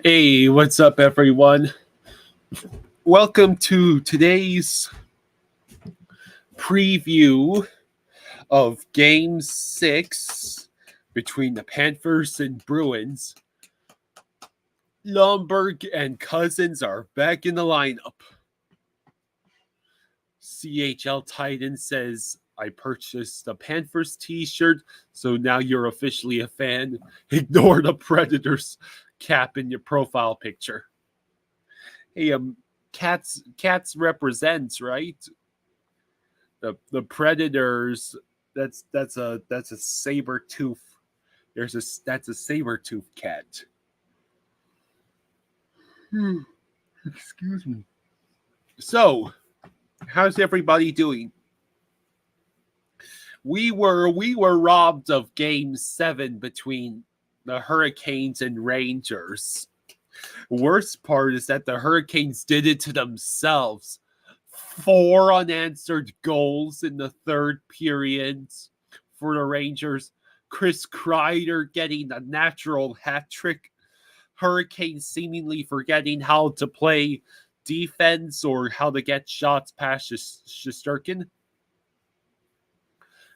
Hey, what's up, everyone? Welcome to today's preview of Game 6 between the Panthers and Bruins. Lomberg and Cousins are back in the lineup. CHL Titan says, I purchased a Panthers t-shirt, so now you're officially a fan. Ignore the Predators cap in your profile picture. Hey, Cats represents, right? The Predators. That's a saber tooth. That's a saber tooth cat. Excuse me. So, how's everybody doing? We were robbed of Game 7 between the Hurricanes and Rangers. Worst part is that the Hurricanes did it to themselves. 4 unanswered goals in the third period for the Rangers. Chris Kreider getting a natural hat trick. Hurricanes seemingly forgetting how to play defense or how to get shots past Shesterkin.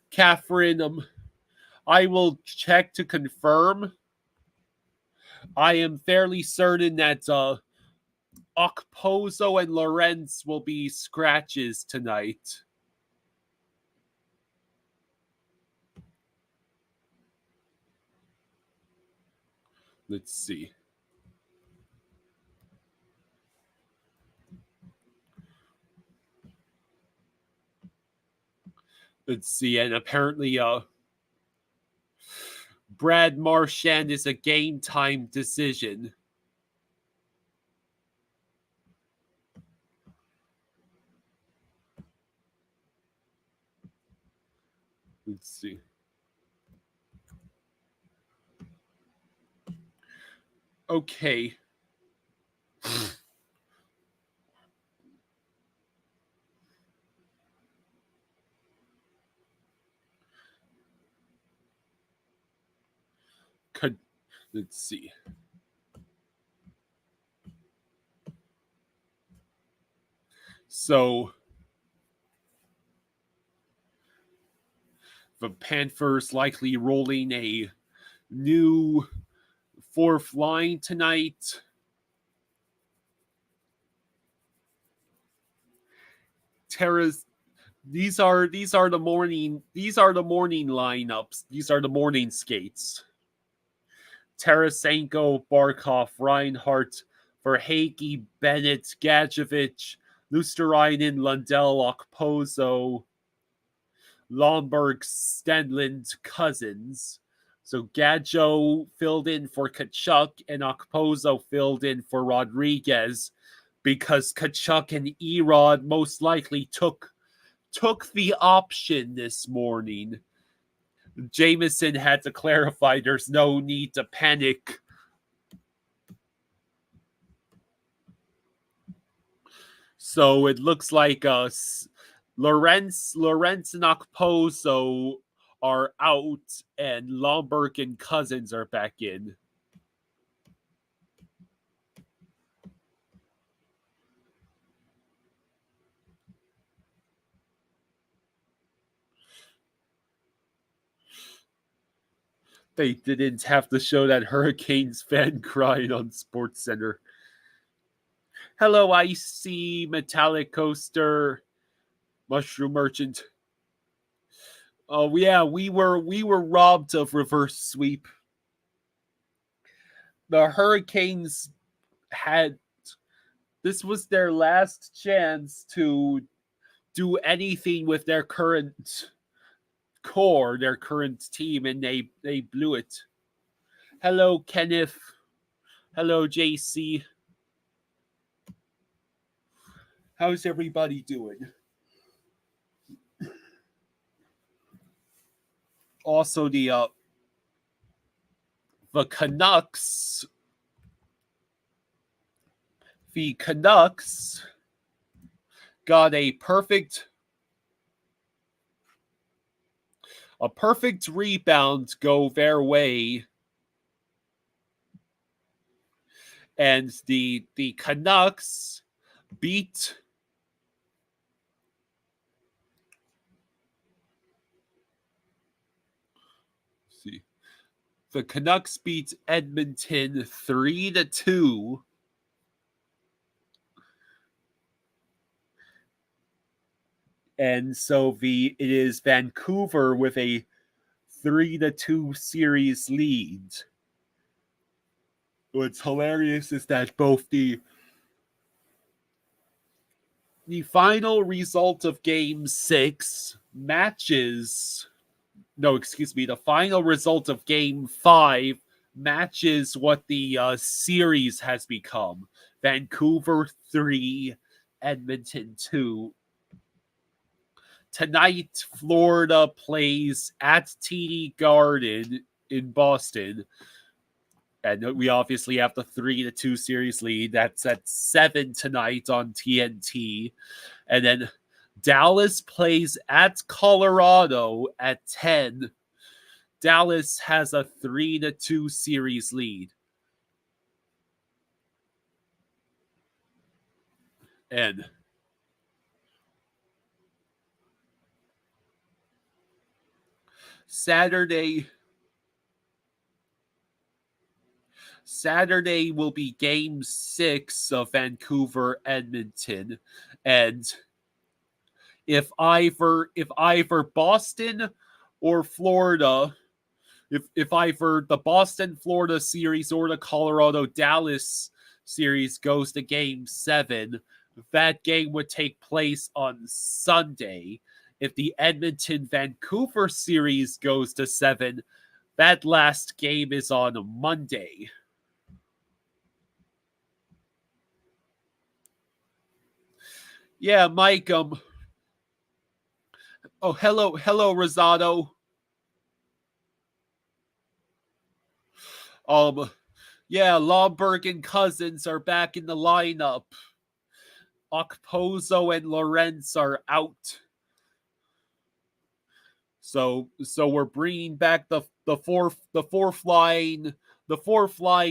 Catherine, I will check to confirm. I am fairly certain that Okposo and Lorenz will be scratches tonight. Let's see. And apparently Brad Marchand is a game time decision. Let's see. Okay. Let's see. So the Panthers likely rolling a new fourth line tonight. Terra's these are the morning lineups. These are the morning skates. Tarasenko, Barkov, Reinhardt, Verhaeghe, Bennett, Gadjevich, Lusterainen, Lundell, Okposo, Lomberg, Stenlund, Cousins. So Gadjo filled in for Kachuk and Okposo filled in for Rodriguez because Kachuk and Erod most likely took the option this morning. Jameson had to clarify there's no need to panic. So it looks like Lorenz and Okposo are out, and Lomberg and Cousins are back in. They didn't have to show that Hurricanes fan crying on Sports Center. Hello, Icy, Metallic Coaster, Mushroom Merchant. Oh yeah, we were robbed of reverse sweep. The Hurricanes had this was their last chance to do anything with their current core, their current team, and they blew it. Hello, Kenneth. Hello, JC. How's everybody doing? Also, the Canucks. The Canucks got a perfect rebound go their way. And the Canucks beat see the Canucks beat Edmonton 3-2. And so it is Vancouver with a 3-2 series lead. What's hilarious is that both the final result of Game 6 matches. No, excuse me. The final result of Game 5 matches what the series has become. Vancouver 3, Edmonton 2. Tonight, Florida plays at TD Garden in Boston. And we obviously have the 3-2 series lead. That's at 7 tonight on TNT. And then Dallas plays at Colorado at 10. Dallas has a 3-2 series lead. And Saturday will be Game 6 of Vancouver Edmonton, and if either Boston or Florida, if either the Boston Florida series or the Colorado Dallas series goes to Game 7, that game would take place on Sunday. If the Edmonton Vancouver series goes to 7, that last game is on Monday. Yeah, Mike. Oh, hello, Rosado. Yeah, Lomberg and Cousins are back in the lineup. Okposo and Lorenz are out. So we're bringing back the fourth line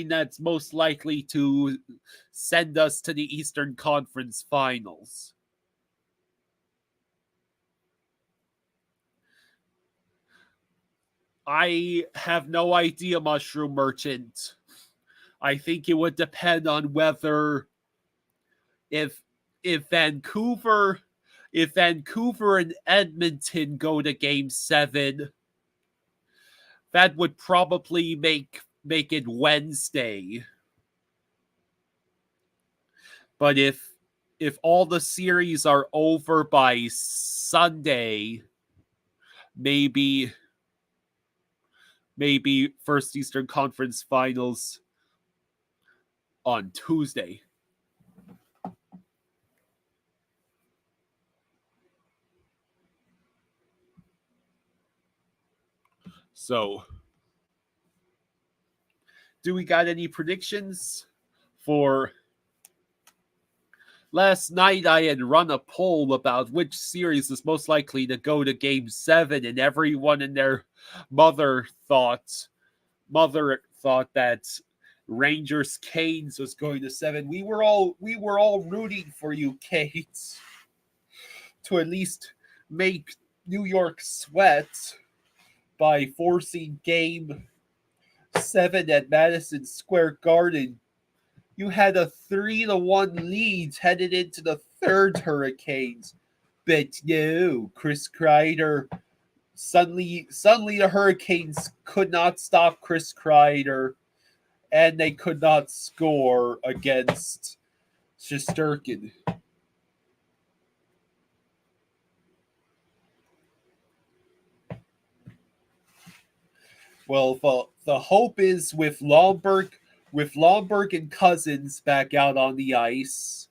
that's most likely to send us to the Eastern Conference Finals. I have no idea, Mushroom Merchant. I think it would depend on whether if Vancouver and Edmonton go to Game 7, that would probably make it Wednesday. But if all the series are over by Sunday, maybe first Eastern Conference Finals on Tuesday. So, do we got any predictions for last night? I had run a poll about which series is most likely to go to Game 7, and everyone and their mother thought that Rangers Canes was going to 7. We were all rooting for you, Canes, to at least make New York sweat by forcing Game 7 at Madison Square Garden. You had a 3-1 lead headed into the third Hurricanes. But no, Chris Kreider. Suddenly the Hurricanes could not stop Chris Kreider, and they could not score against Shesterkin. Well, the hope is with Lomberg and Cousins back out on the ice,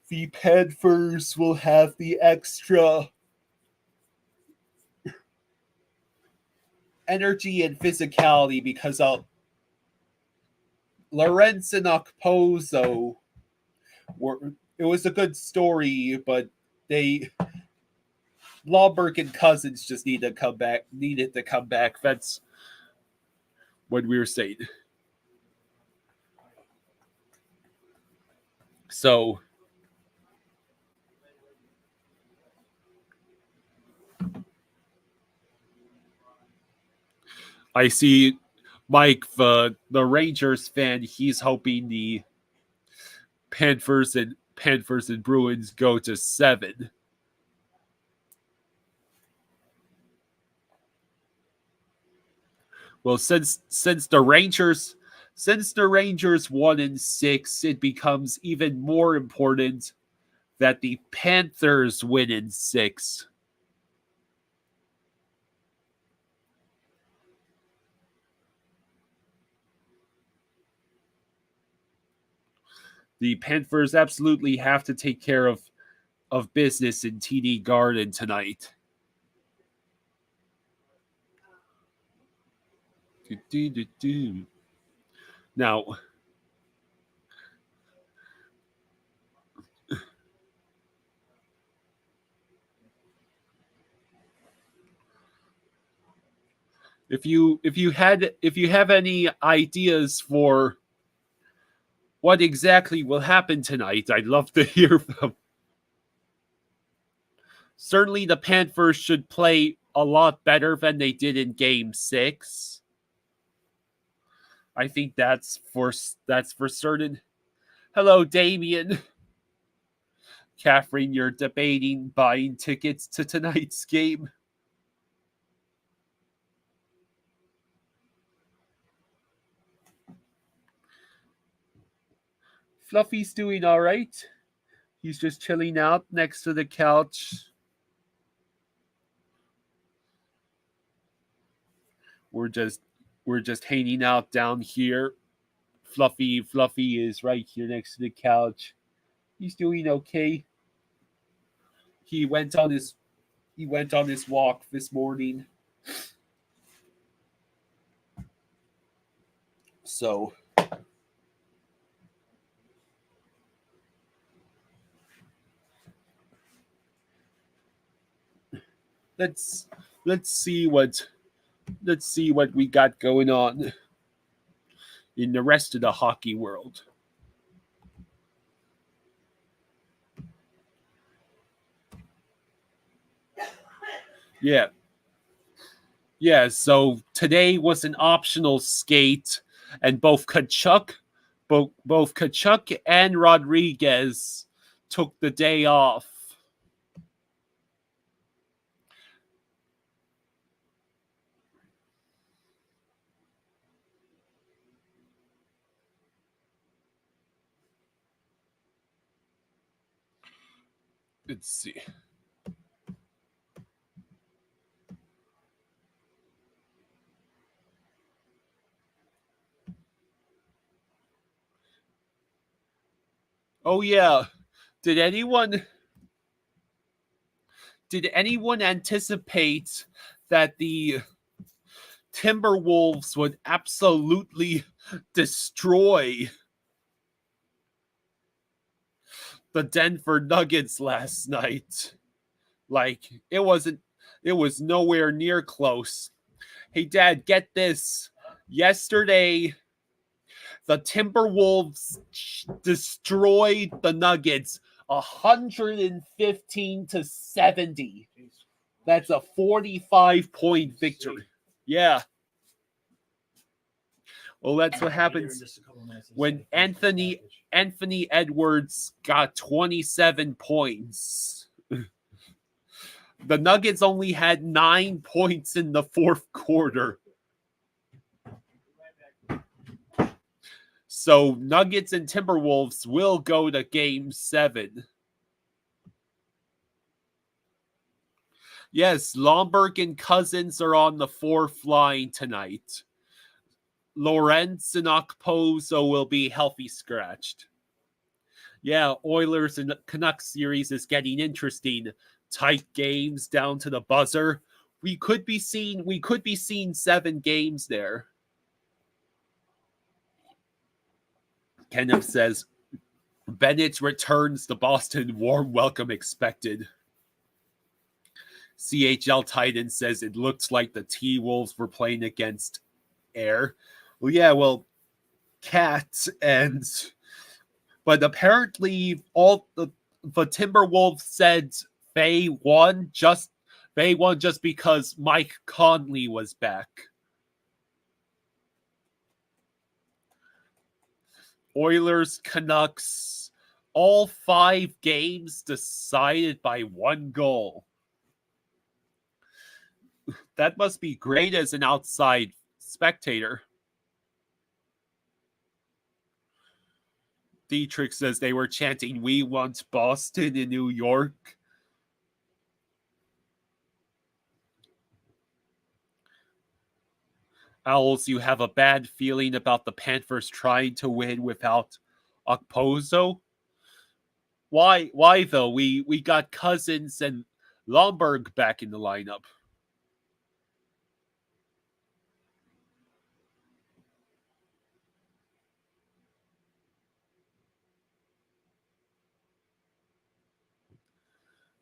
the Panthers will have the extra energy and physicality because Lorenz and Okposo it was a good story, but Lomberg and Cousins just needed to come back. That's what we were saying. So I see Mike, the Rangers fan, he's hoping the Panthers and Bruins go to 7. Well, since the Rangers won in 6, it becomes even more important that the Panthers win in 6. The Panthers absolutely have to take care of business in TD Garden tonight. Now, if you have any ideas for what exactly will happen tonight, I'd love to hear them. Certainly, the Panthers should play a lot better than they did in Game 6. I think that's for certain. Hello, Damien. Catherine, you're debating buying tickets to tonight's game. Fluffy's doing all right. He's just chilling out next to the couch. We're just hanging out down here. Fluffy is right here next to the couch. He's doing okay. He went on his walk this morning. So let's see what we got going on in the rest of the hockey world. Yeah, so today was an optional skate, and both Kachuk and Rodriguez took the day off. Let's see. Oh yeah. Did anyone anticipate that the Timberwolves would absolutely destroy the Denver Nuggets last night? Like, it was nowhere near close. Hey, Dad, get this. Yesterday, the Timberwolves destroyed the Nuggets 115-70. That's a 45-point victory. Yeah. Well, that's what happens when Anthony Edwards got 27 points. The Nuggets only had 9 points in the fourth quarter. So Nuggets and Timberwolves will go to Game 7. Yes, Lomberg and Cousins are on the 4th line tonight. Lawrence and Okposo will be healthy scratched. Yeah, Oilers and Canucks series is getting interesting. Tight games down to the buzzer. We could be seeing 7 games there. Kenneth says Bennett returns to Boston. Warm welcome expected. CHL Titan says it looks like the T-Wolves were playing against air. Well, yeah, Cat and but apparently all the Timberwolves said they won just because Mike Conley was back. Oilers, Canucks, all 5 games decided by 1 goal. That must be great as an outside spectator. Dietrich says they were chanting, "We want Boston" in New York. Owls, you have a bad feeling about the Panthers trying to win without Okposo? Why though? We got Cousins and Lomberg back in the lineup.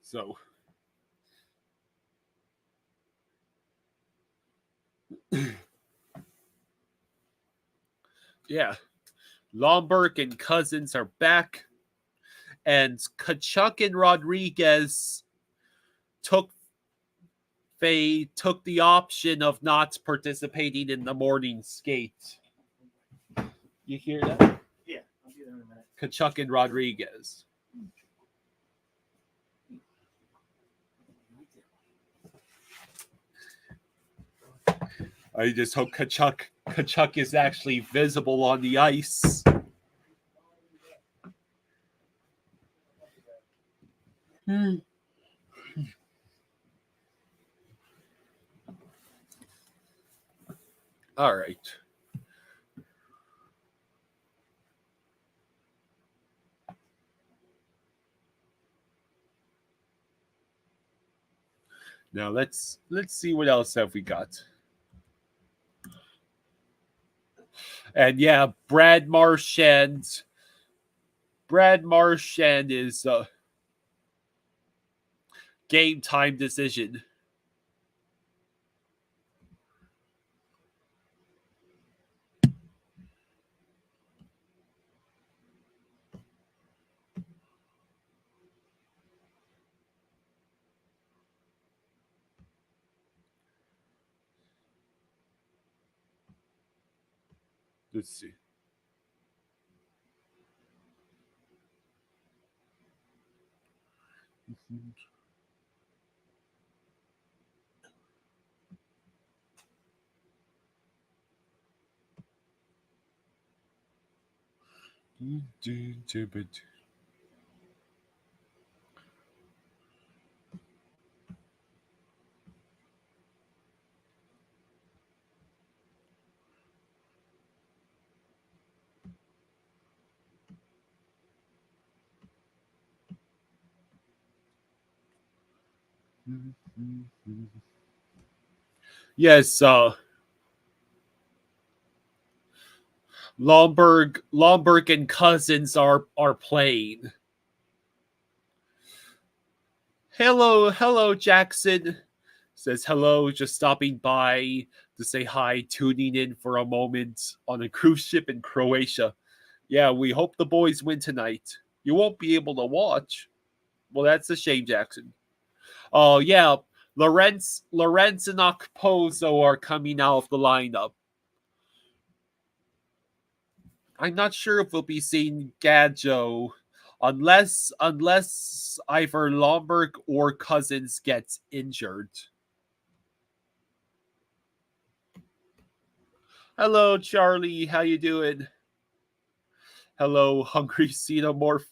So yeah. Lomberg and Cousins are back. And Kachuk and Rodriguez took the option of not participating in the morning skate. You hear that? Yeah, I'll be there in a minute. Kachuk and Rodriguez. I just hope Kachuk is actually visible on the ice. All right. Now let's see what else have we got. And yeah, Brad Marchand is a game time decision. Let's see. Yes, Lomberg and Cousins are playing. Hello, Jackson. Says hello, just stopping by to say hi, tuning in for a moment on a cruise ship in Croatia. Yeah, we hope the boys win tonight. You won't be able to watch. Well, that's a shame, Jackson. Oh, yeah, Lorenz and Okposo are coming out of the lineup. I'm not sure if we'll be seeing Gadjo unless either Lomberg or Cousins gets injured. Hello, Charlie. How you doing? Hello, Hungry Xenomorph.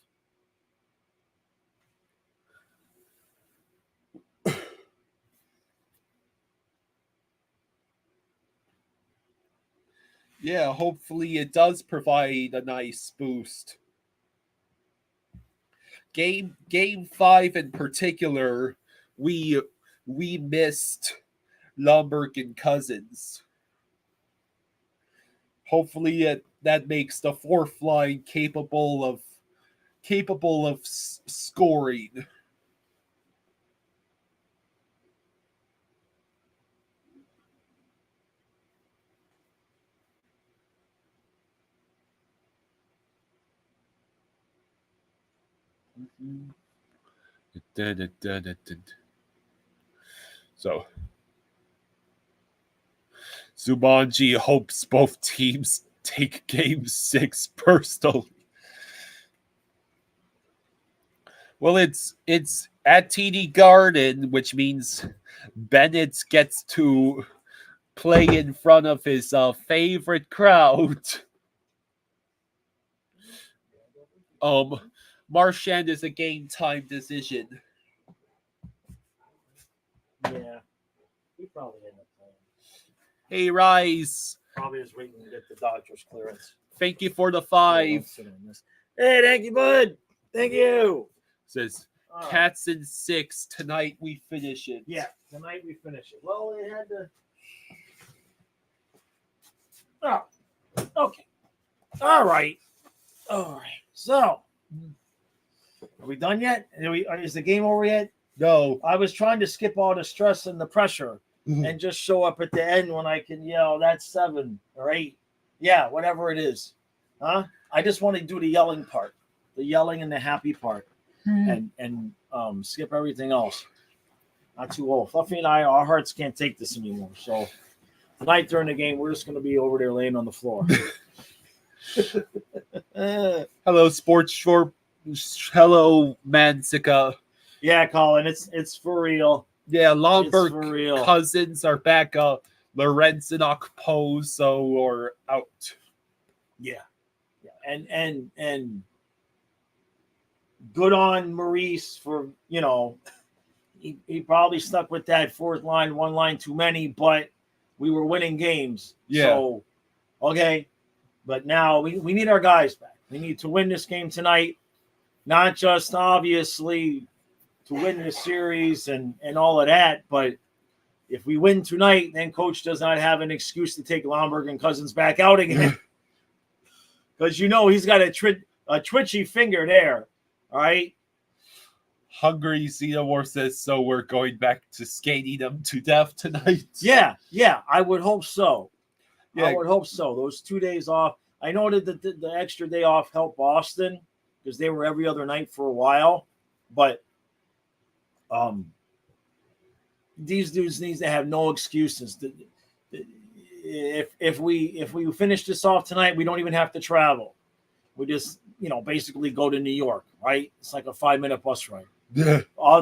Yeah, hopefully it does provide a nice boost. Game 5 in particular, we missed Lomberg and Cousins. Hopefully that makes the fourth line capable of scoring. So Zumanji hopes both teams take Game 6 personally. Well, it's at TD Garden, which means Bennett gets to play in front of his favorite crowd. Marchand is a game time decision. Yeah, he probably ended up playing. Hey, Rise. Probably just waiting to get the Dodgers clearance. Thank you for the 5. Hey, thank you, bud. Thank you. Says Cats in 6. Tonight we finish it. Yeah, tonight we finish it. Well, they had to. Oh, okay. All right. So, are we done yet? Is the game over yet? No. I was trying to skip all the stress and the pressure and just show up at the end when I can yell, that's 7 or 8. Yeah, whatever it is. Huh? I just want to do the yelling part, the yelling and the happy part, and skip everything else. Not too old. Fluffy and I, our hearts can't take this anymore. So tonight during the game, we're just going to be over there laying on the floor. Hello, Sports Short. Hello, Manzica. Yeah, Colin, it's for real. Yeah, Lomberg cousins are back. Lorenz and Okposo are out. Yeah. And good on Maurice for, he probably stuck with that fourth line, one line too many, but we were winning games. Yeah. So, okay. But now we need our guys back. We need to win this game tonight, not just obviously to win the series and all of that, but if we win tonight, then coach does not have an excuse to take Lomberg and Cousins back out again. Because he's got a twitchy finger there. All right. Hungry Xenomorph says, so we're going back to skating them to death tonight. Yeah, I would hope so. Yeah. I would hope so. Those 2 days off. I know that the extra day off helped Boston because they were every other night for a while. But these dudes need to have no excuses. If we finish this off tonight, we don't even have to travel. We just basically go to New York, right? It's like a 5-minute bus ride. Yeah.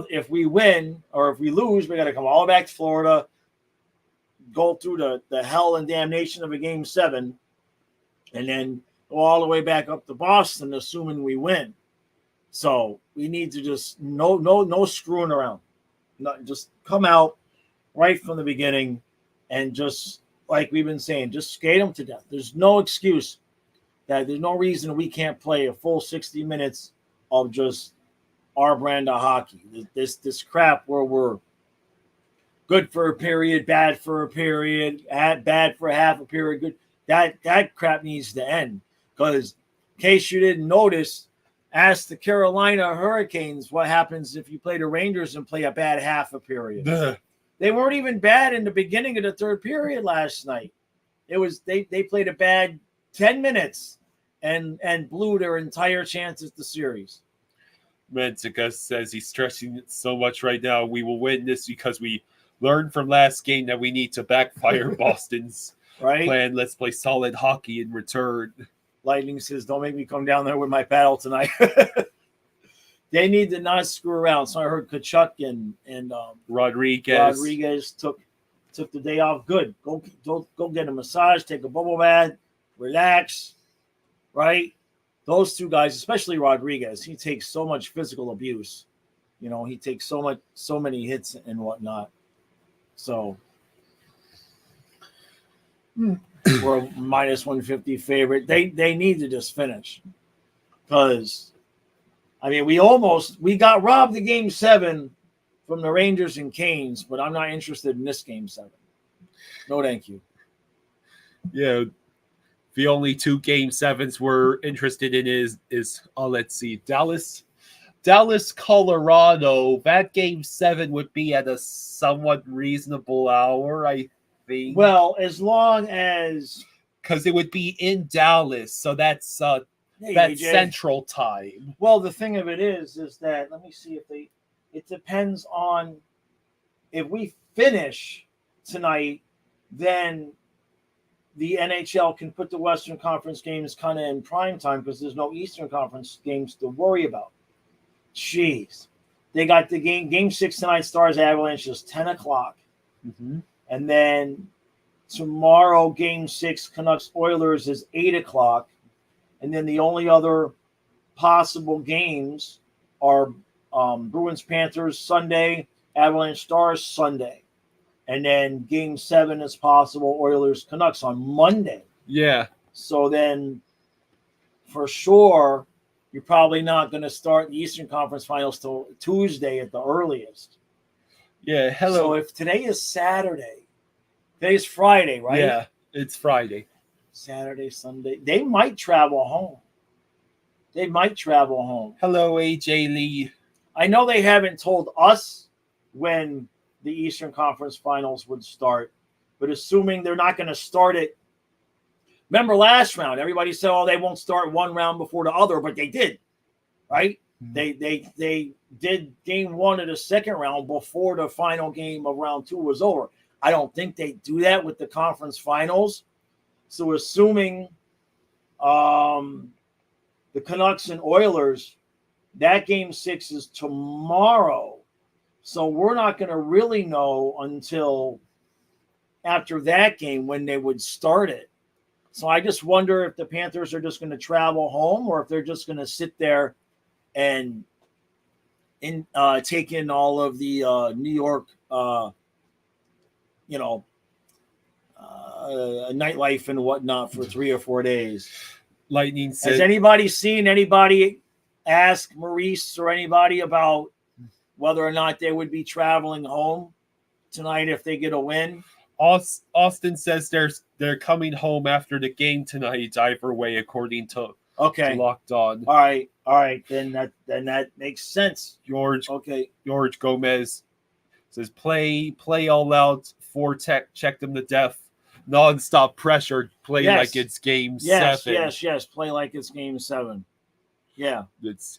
If we win or if we lose, we got to come all back to Florida, go through the hell and damnation of a Game 7, and then go all the way back up to Boston, assuming we win. So we need to just no screwing around. Just come out right from the beginning and just, like we've been saying, just skate them to death. There's no excuse that there's no reason we can't play a full 60 minutes of just our brand of hockey. This crap where we're good for a period, bad for a period, bad for half a period, good. That crap needs to end. Because in case you didn't notice, ask the Carolina Hurricanes what happens if you play the Rangers and play a bad half a period. They weren't even bad in the beginning of the third period last night. It was they played a bad 10 minutes and blew their entire chances at the series. Manzica says he's stressing it so much right now. We will win this because we learned from last game that we need to backfire Boston's plan. Let's play solid hockey in return. Lightning says, don't make me come down there with my paddle tonight. They need to not screw around. So I heard Kachuk and Rodriguez took the day off. Good. Go get a massage, take a bubble bath, relax. Right? Those two guys, especially Rodriguez, he takes so much physical abuse. He takes so many hits and whatnot. So we're a minus 150 favorite. They need to just finish. Because we got robbed the Game 7 from the Rangers and Canes, but I'm not interested in this Game 7. No, thank you. Yeah, the only 2 Game 7s we're interested in is let's see, Dallas, Colorado. That Game 7 would be at a somewhat reasonable hour, I think. Well, as long as, because it would be in Dallas, so that's Hey, That's AJ. Central Time. Well, the thing of it is that let me see if they. It depends on if we finish tonight, then the NHL can put the Western Conference games kind of in prime time because there's no Eastern Conference games to worry about. Jeez, they got the game 6 tonight. Stars Avalanche is 10 o'clock, and then tomorrow game 6 Canucks Oilers is 8 o'clock, and then the only other possible games are Bruins Panthers Sunday, Avalanche Stars Sunday, and then game 7 is possible Oilers Canucks on Monday. Yeah. So then for sure you're probably not going to start the Eastern Conference Finals till Tuesday at the earliest. Yeah. Hello. So if today is Saturday, today's Friday, right? Yeah, it's Friday. Saturday, Sunday. They might travel home. Hello, AJ Lee. I know they haven't told us when the Eastern Conference Finals would start, but assuming they're not going to start it. Remember last round, everybody said, "Oh, they won't start one round before the other," but they did, right? Mm-hmm. They did game 1 of the second round before the final game of round 2 was over. I don't think they do that with the conference finals. So assuming the Canucks and Oilers, that game 6 is tomorrow. So we're not going to really know until after that game when they would start it. So I just wonder if the Panthers are just going to travel home or if they're just going to sit there and take in all of the New York, nightlife and whatnot for 3 or 4 days. Lightning said, has anybody ask Maurice or anybody about whether or not they would be traveling home tonight if they get a win? Austin says they're coming home after the game tonight, either way, according to Locked On. All right. Then that makes sense. George Gomez says play all out, check them to death, nonstop pressure, play like it's game 7. Yes, play like it's game 7. Yeah,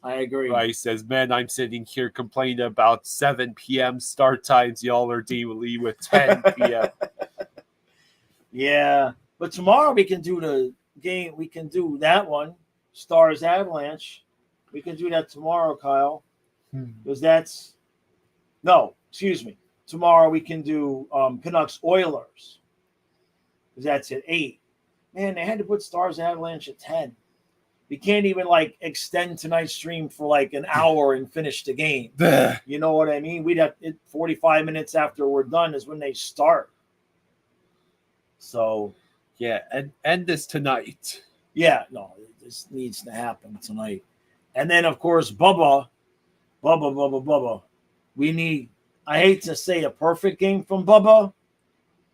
I agree. Rice says, "Man, I'm sitting here complaining about 7 p.m. start times. Y'all are dealing with 10 p.m." Yeah, but tomorrow we can do the game. We can do that one, Stars Avalanche. We can do that tomorrow, Kyle. Because tomorrow we can do Canucks Oilers. Because that's at 8. Man, they had to put Stars Avalanche at 10. We can't even extend tonight's stream for an hour and finish the game. You know what I mean? We'd have 45 minutes after we're done is when they start. So yeah, and end this tonight. Yeah, no, this needs to happen tonight. And then of course Bubba. We need, I hate to say a perfect game from Bubba,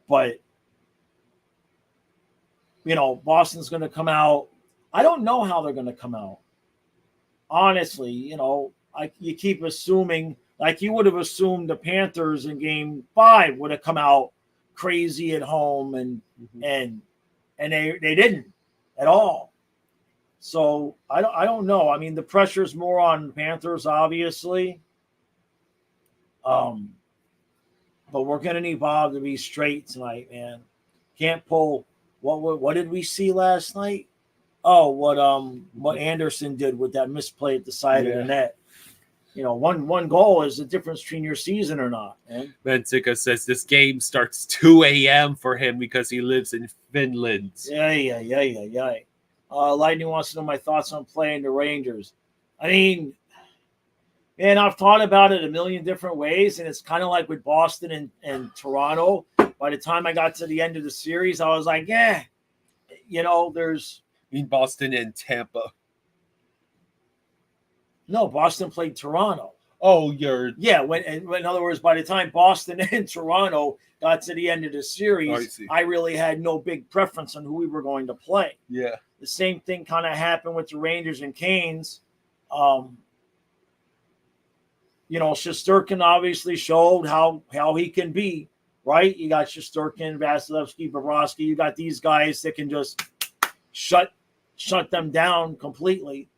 but Boston's gonna come out. I don't know how they're going to come out. Honestly, you keep assuming, you would have assumed the Panthers in game 5 would have come out crazy at home and they didn't at all. So I don't know. I mean, the pressure's more on Panthers, obviously. But we're going to need Bob to be straight tonight, man. Can't pull. What did we see last night? Oh, what Anderson did with that misplay at the side of the net. One goal is the difference between your season or not. Benzika says this game starts 2 a.m. for him because he lives in Finland. Yeah. Lightning wants to know my thoughts on playing the Rangers. I mean, man, I've thought about it a million different ways, and it's kind of like with Boston and Toronto. By the time I got to the end of the series, I was like, yeah, there's... In Boston and Tampa. No, Boston played Toronto. Oh, when in other words, by the time Boston and Toronto got to the end of the series, I really had no big preference on who we were going to play. Yeah. The same thing kind of happened with the Rangers and Canes. Shesterkin obviously showed how he can be, right? You got Shesterkin, Vasilevsky, Bobrovsky. You got these guys that can just shut shut them down completely.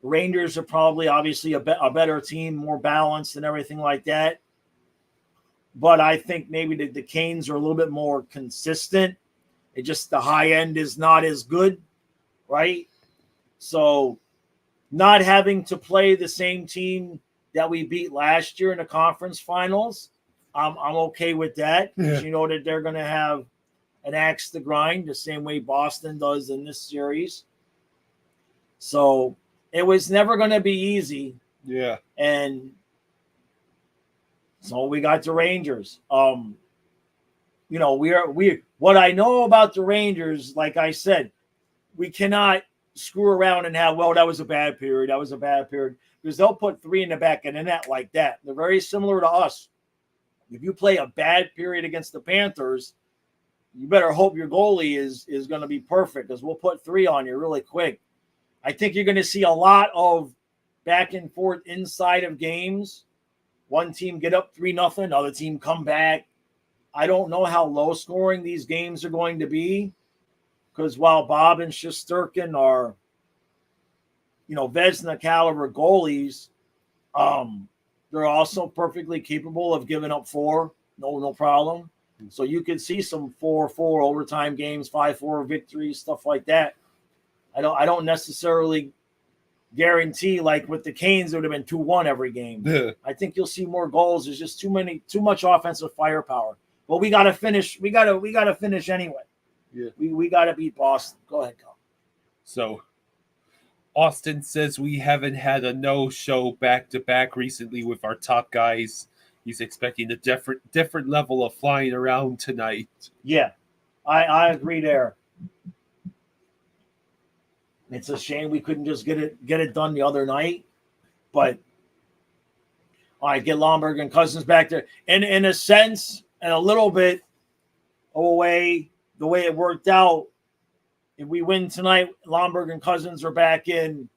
Rangers are probably obviously a better team, more balanced and everything like that. But I think maybe the Canes are a little bit more consistent. It just the high end is not as good, right? So not having to play the same team that we beat last year in the conference finals, I'm okay with that because you know that they're going to have an axe to grind the same way Boston does in this series. So it was never going to be easy. Yeah. And so we got the Rangers. We what I know about the Rangers, like I said, we cannot screw around and have, well, that was a bad period. That was a bad period. Because they'll put 3 in the back of the net like that. They're very similar to us. If you play a bad period against the Panthers, you better hope your goalie is going to be perfect because we'll put 3 on you really quick. I think you're going to see a lot of back and forth inside of games. One team get up 3-0, other team come back. I don't know how low scoring these games are going to be because while Bob and Shesterkin are, Vezina caliber goalies, they're also perfectly capable of giving up 4, no problem. So you could see some 4-4 overtime games, 5-4 victories, stuff like that. I don't necessarily guarantee like with the Canes it would have been 2-1 every game. I think you'll see more goals. There's just too much offensive firepower. But we got to finish. We got to finish anyway. Yeah. We got to beat Boston. Go ahead, Colin. So Austin says we haven't had a no-show back-to-back recently with our top guys. He's expecting a different level of flying around tonight. Yeah, I agree there. It's a shame we couldn't just get it done the other night. But all right, get Lomberg and Cousins back there. And in a sense, and a little bit away, the way it worked out, if we win tonight, Lomberg and Cousins are back in.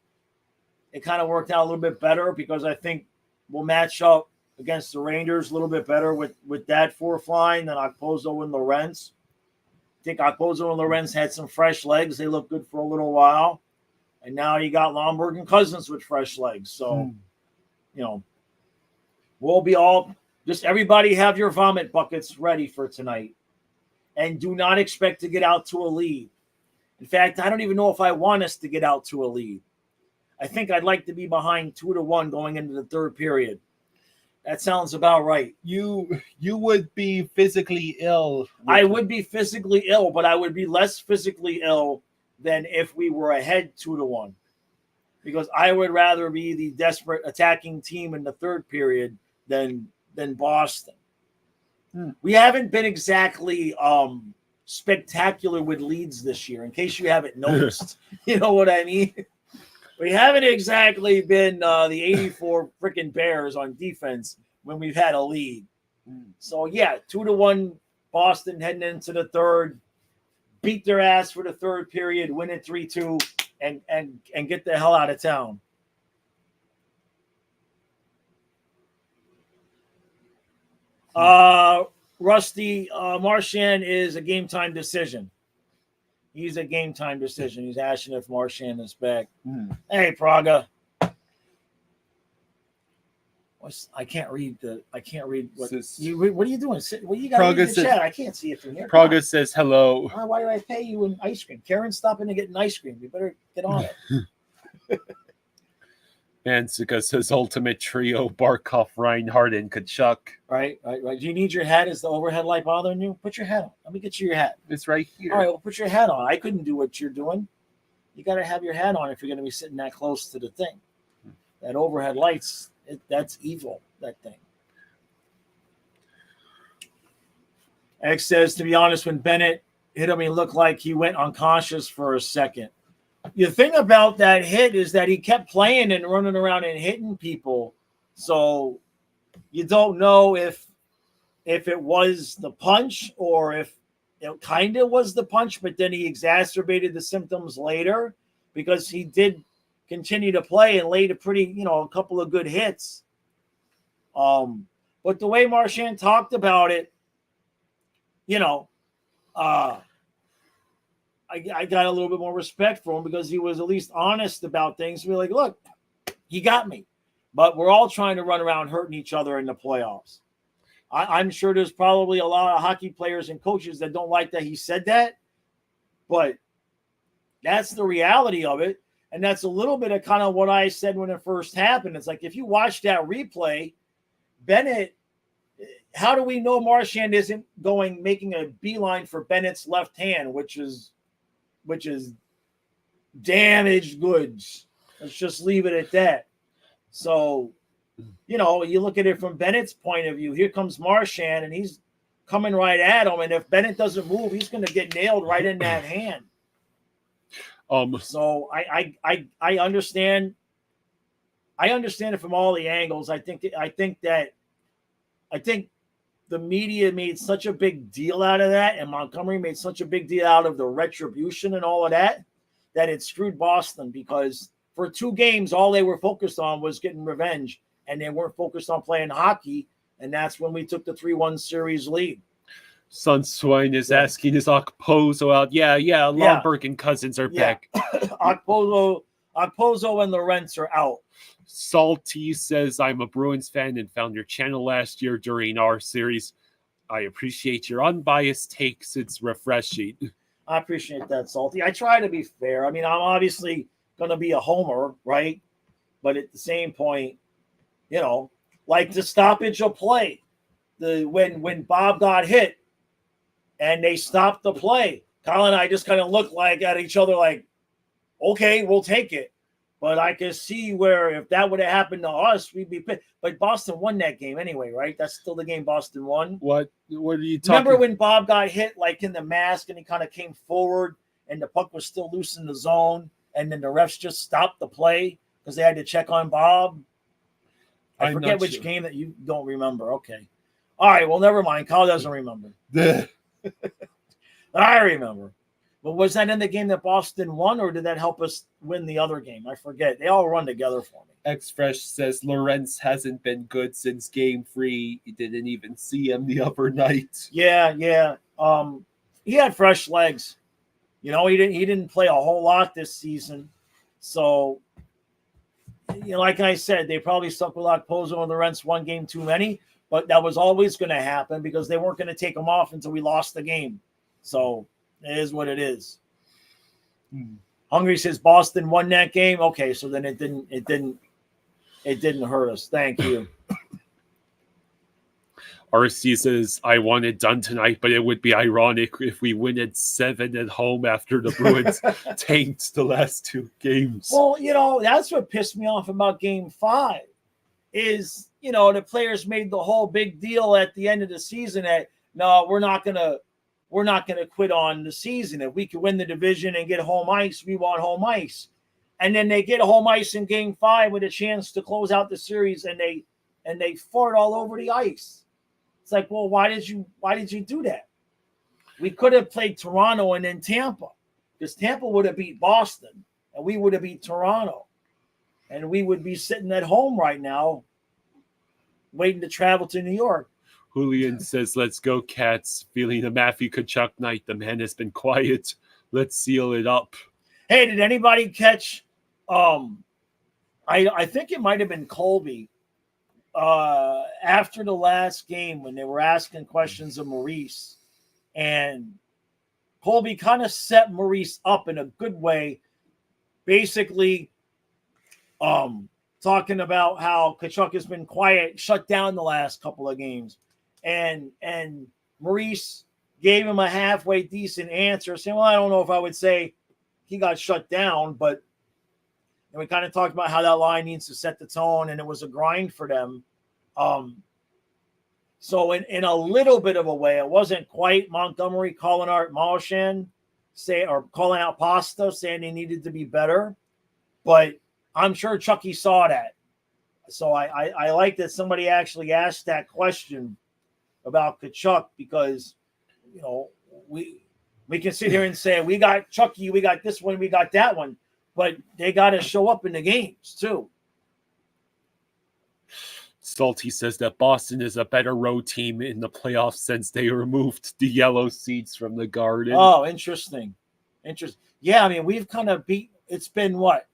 It kind of worked out a little bit better because I think we'll match up against the Rangers a little bit better with that 4th line than Okposo and Lorenz. I think Okposo and Lorenz had some fresh legs. They looked good for a little while. And now you got Lomberg and Cousins with fresh legs. So, we'll be all just everybody have your vomit buckets ready for tonight. And do not expect to get out to a lead. In fact, I don't even know if I want us to get out to a lead. I think I'd like to be behind 2-1 going into the 3rd period. That sounds about right. You would be physically ill. I would be physically ill, but I would be less physically ill than if we were ahead 2-1. Because I would rather be the desperate attacking team in the 3rd period than Boston. We haven't been exactly spectacular with leads this year, in case you haven't noticed. You know what I mean? We haven't exactly been the 84 freaking Bears on defense when we've had a lead. So, 2-1 Boston heading into the 3rd. Beat their ass for the 3rd period, win it 3-2, and get the hell out of town. Rusty Marchand is a game-time decision. He's a game-time decision. He's asking if Marchand is back. Hey, Praga. I can't read what what are you doing? What you got in the chat? I can't see it from here. Praga says hello. Why do I pay you in ice cream? Karen's stopping to get an ice cream. You better get on it. And Suka says ultimate trio, Barkov, Reinhardt, and Kachuk. Right. Do you need your hat? Is the overhead light bothering you? Put your hat on. Let me get you your hat. It's right here. All right, well, put your hat on. I couldn't do what you're doing. You got to have your hat on if you're going to be sitting that close to the thing. That overhead lights, that's evil, that thing. X says, to be honest, when Bennett hit him, he looked like he went unconscious for a second. The thing about that hit is that he kept playing and running around and hitting people. So you don't know if it was the punch or if it kind of was the punch, but then he exacerbated the symptoms later because he did continue to play and laid a couple of good hits. But the way Marchand talked about it, I got a little bit more respect for him because he was at least honest about things. We're like, look, he got me. But we're all trying to run around hurting each other in the playoffs. I'm sure there's probably a lot of hockey players and coaches that don't like that he said that, but that's the reality of it. And that's a little bit of kind of what I said when it first happened. It's like, if you watch that replay, Bennett, how do we know Marchand isn't making a beeline for Bennett's left hand, which is damaged goods? Let's just leave it at that. So, you look at it from Bennett's point of view. Here comes Marchand, and he's coming right at him. And if Bennett doesn't move, he's going to get nailed right in that hand. So I understand. I understand it from all the angles. I think the media made such a big deal out of that, and Montgomery made such a big deal out of the retribution and all of that it screwed Boston, because for 2 games, all they were focused on was getting revenge, and they weren't focused on playing hockey, and that's when we took the 3-1 series lead. Sunswine is asking, is Okposo out? Yeah, Lomberg and Cousins are back. Okposo and Lorentz are out. Salty says, I'm a Bruins fan and found your channel last year during our series. I appreciate your unbiased takes. It's refreshing. I appreciate that, Salty. I try to be fair. I mean, I'm obviously going to be a homer, right? But at the same point, like the stoppage of play, when Bob got hit and they stopped the play, Kyle and I just kind of looked at each other like, okay, we'll take it. But I can see where if that would have happened to us, we'd be pissed. But Boston won that game anyway, right? That's still the game Boston won. What are you talking? Remember when Bob got hit in the mask and he kind of came forward and the puck was still loose in the zone, and then the refs just stopped the play because they had to check on Bob? I forget which game that you don't remember. Okay. All right, well, never mind. Kyle doesn't remember. I remember. But was that in the game that Boston won, or did that help us win the other game? I forget. They all run together for me. X-Fresh says Lorentz hasn't been good since Game 3. He didn't even see him the other night. Yeah. He had fresh legs. He didn't play a whole lot this season. So, like I said, they probably stuck with Okposo and Lorentz 1 game too many, but that was always going to happen because they weren't going to take them off until we lost the game. So it is what it is. Hungry says Boston won that game. Okay, so then it didn't hurt us. Thank you. RC says, I want it done tonight, but it would be ironic if we win at 7 at home after the Bruins tanked the last 2 games. Well, that's what pissed me off about Game 5 is, the players made the whole big deal at the end of the season that, no, we're not going to quit on the season. If we could win the division and get home ice, we want home ice. And then they get home ice in Game 5 with a chance to close out the series, and they fart all over the ice. It's like, well, why did you do that? We could have played Toronto and then Tampa, because Tampa would have beat Boston and we would have beat Toronto, and we would be sitting at home right now waiting to travel to New York. Julian says, let's go, Cats. Feeling a Matthew Tkachuk night. The man has been quiet. Let's seal it up. Hey, did anybody catch I think it might have been Colby after the last game when they were asking questions of Maurice, and Colby kind of set Maurice up in a good way, basically talking about how Tkachuk has been quiet, shut down the last couple of games. And Maurice gave him a halfway decent answer, saying, well, I don't know if I would say he got shut down, but and we kind of talked about how that line needs to set the tone, and it was a grind for them. So in a little bit of a way, it wasn't quite Montgomery calling out Marchand, calling out Pasta, saying he needed to be better, but I'm sure Chucky saw that. So I like that somebody actually asked that question about Tkachuk, because we can sit here and say we got Chucky, we got this one, we got that one, but they got to show up in the games too. Salty says that Boston is a better road team in the playoffs since they removed the yellow seats from the Garden. Oh, interesting. Interest. Yeah, I mean, we've kind of beat. It's been what?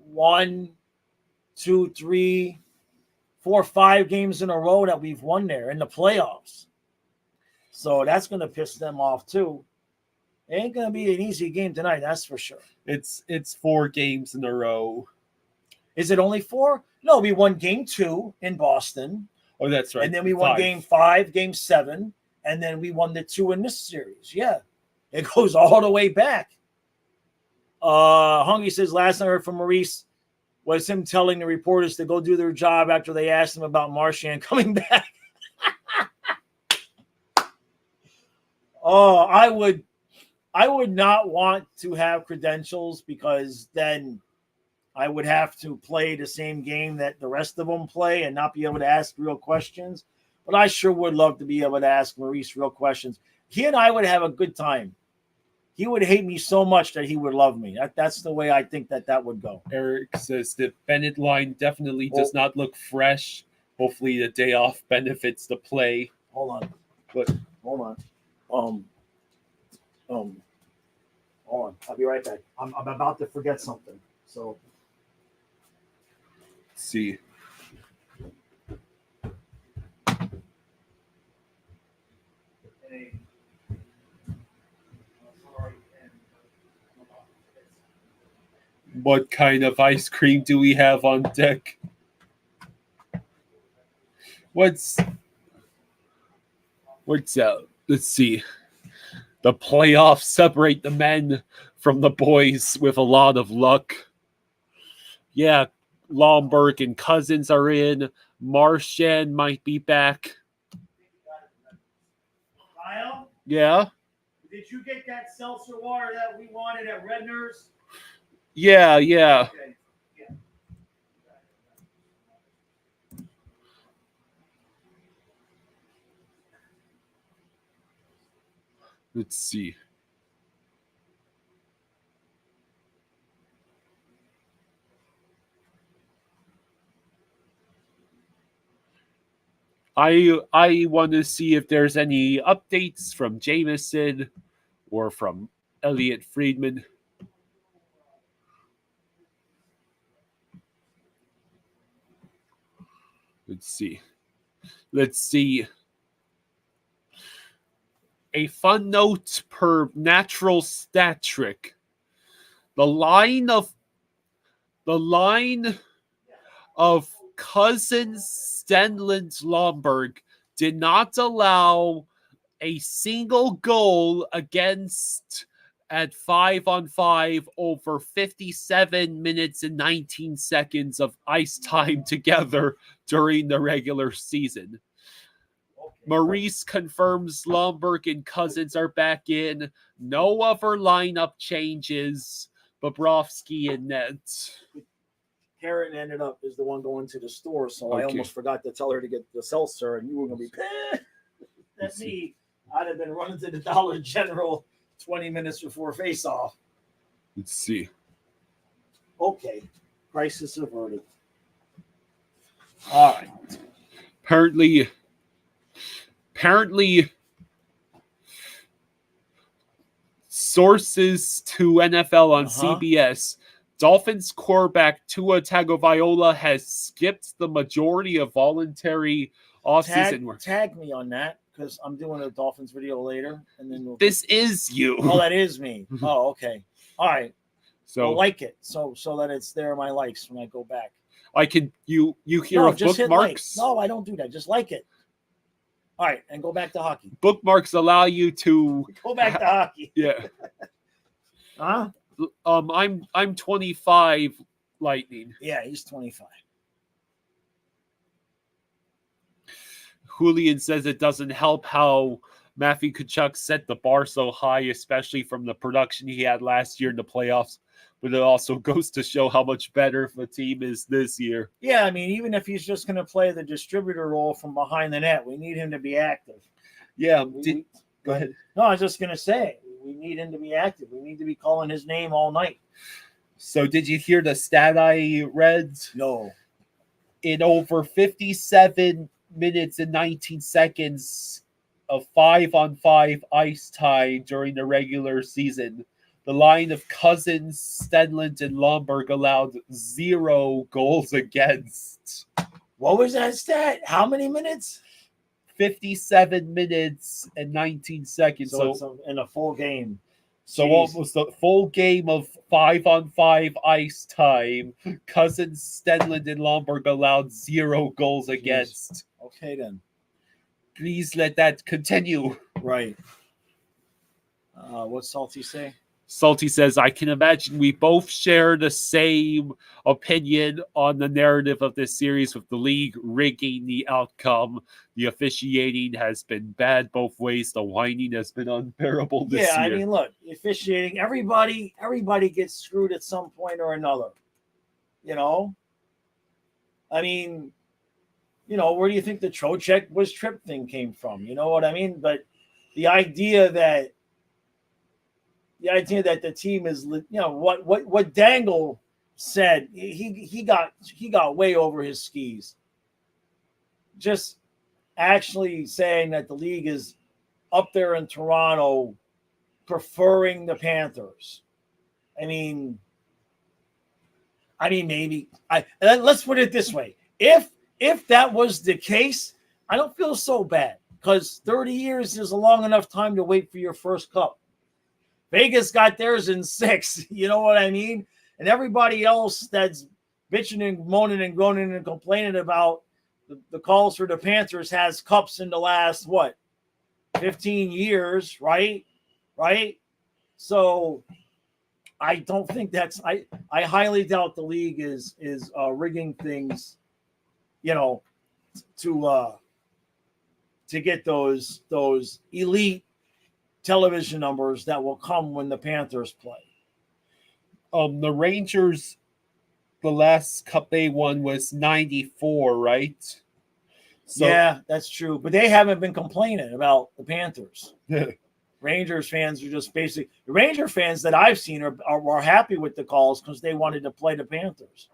1, 2, 3, 4, 5 games in a row that we've won there in the playoffs. So that's going to piss them off too. It ain't going to be an easy game tonight, that's for sure. It's 4 games in a row. Is it only 4? No, we won game 2 in Boston. Oh, that's right. And then we won game 5, game 7, and then we won the 2 in this series. Yeah. It goes all the way back. Hungy says last I heard from Maurice was him telling the reporters to go do their job after they asked him about Marchand coming back. Oh, I would not want to have credentials because then I would have to play the same game that the rest of them play and not be able to ask real questions. But I sure would love to be able to ask Maurice real questions. He and I would have a good time. He would hate me so much that he would love me. That's the way I think that would go. Eric says the Bennett line definitely does not look fresh. Hopefully the day off benefits the play. Hold on. But hold on. Hold on. I'll be right back. I'm about to forget something. So let's see. What kind of ice cream do we have on deck? What's out? Let's see. The playoffs separate the men from the boys with a lot of luck. Yeah, Lomberg and Cousins are in. Marchand might be back. Kyle? Yeah? Did you get that seltzer water that we wanted at Redner's? Yeah. Okay. Yeah. Let's see. I want to see if there's any updates from Jameson or from Elliot Friedman. Let's see. A fun note per natural stat trick. The line of Cousins, Stenlund, Lomberg did not allow a single goal against at 5-on-5 over 57 minutes and 19 seconds of ice time together during the regular season. Maurice confirms Lomberg and Cousins are back in. No other lineup changes. Bobrovsky and net. Karen ended up as the one going to the store, so I almost forgot to tell her to get the seltzer, and you were going to be pissed at me. I'd have been running to the Dollar General 20 minutes before face-off. Let's see. Okay. Crisis averted. All right. Apparently, sources to NFL on CBS, Dolphins quarterback Tua Tagovailoa has skipped the majority of voluntary offseason work. Tag me on that because I'm doing a Dolphins video later, and then this is you. Oh, that is me. Oh, okay. All right. So I'll like it so that it's there in my likes when I go back. I can you hear of bookmarks? Like. No, I don't do that. Just like it. All right, and go back to hockey. Bookmarks allow you to go back to hockey. Yeah. Huh? I'm 25 Lightning. Yeah, he's 25. Julian says it doesn't help how Matthew Tkachuk set the bar so high, especially from the production he had last year in the playoffs. But it also goes to show how much better the team is this year. Yeah, I mean, even if he's just going to play the distributor role from behind the net, we need him to be active. Yeah. Go ahead. No, I was just going to say, we need him to be active. We need to be calling his name all night. So did you hear the stat I read? No. In over 57 minutes and 19 seconds of 5-on-5 ice time during the regular season, The line of Cousins, Stenland, and Lomberg allowed 0 goals against. What was that stat? How many minutes? 57 minutes and 19 seconds. So it's in a full game. So almost a full game of 5-on-5 ice time. Cousins, Stenland, and Lomberg allowed 0 goals against. Okay, then. Please let that continue. Right. What's Salty say? Salty says, I can imagine we both share the same opinion on the narrative of this series, with the league rigging the outcome. The officiating has been bad both ways. The whining has been unbearable this year. Yeah, I mean, look, officiating, everybody gets screwed at some point or another. You know? I mean, where do you think the Trocheck was trip thing came from? You know what I mean? But the idea that the team is, what Dangle said, he got way over his skis. Just actually saying that the league is up there in Toronto preferring the Panthers. I mean, maybe let's put it this way. If that was the case, I don't feel so bad, because 30 years is a long enough time to wait for your first cup. Vegas got theirs in 6, you know what I mean? And everybody else that's bitching and moaning and groaning and complaining about the calls for the Panthers has cups in the last, 15 years, right? Right? So I don't think that's, I highly doubt the league is rigging things, to get those elite television numbers that will come when the Panthers play. The Rangers, the last cup they won was 94, right? So, yeah, that's true. But they haven't been complaining about the Panthers. Rangers fans are just basically, the Ranger fans that I've seen are happy with the calls because they wanted to play the Panthers.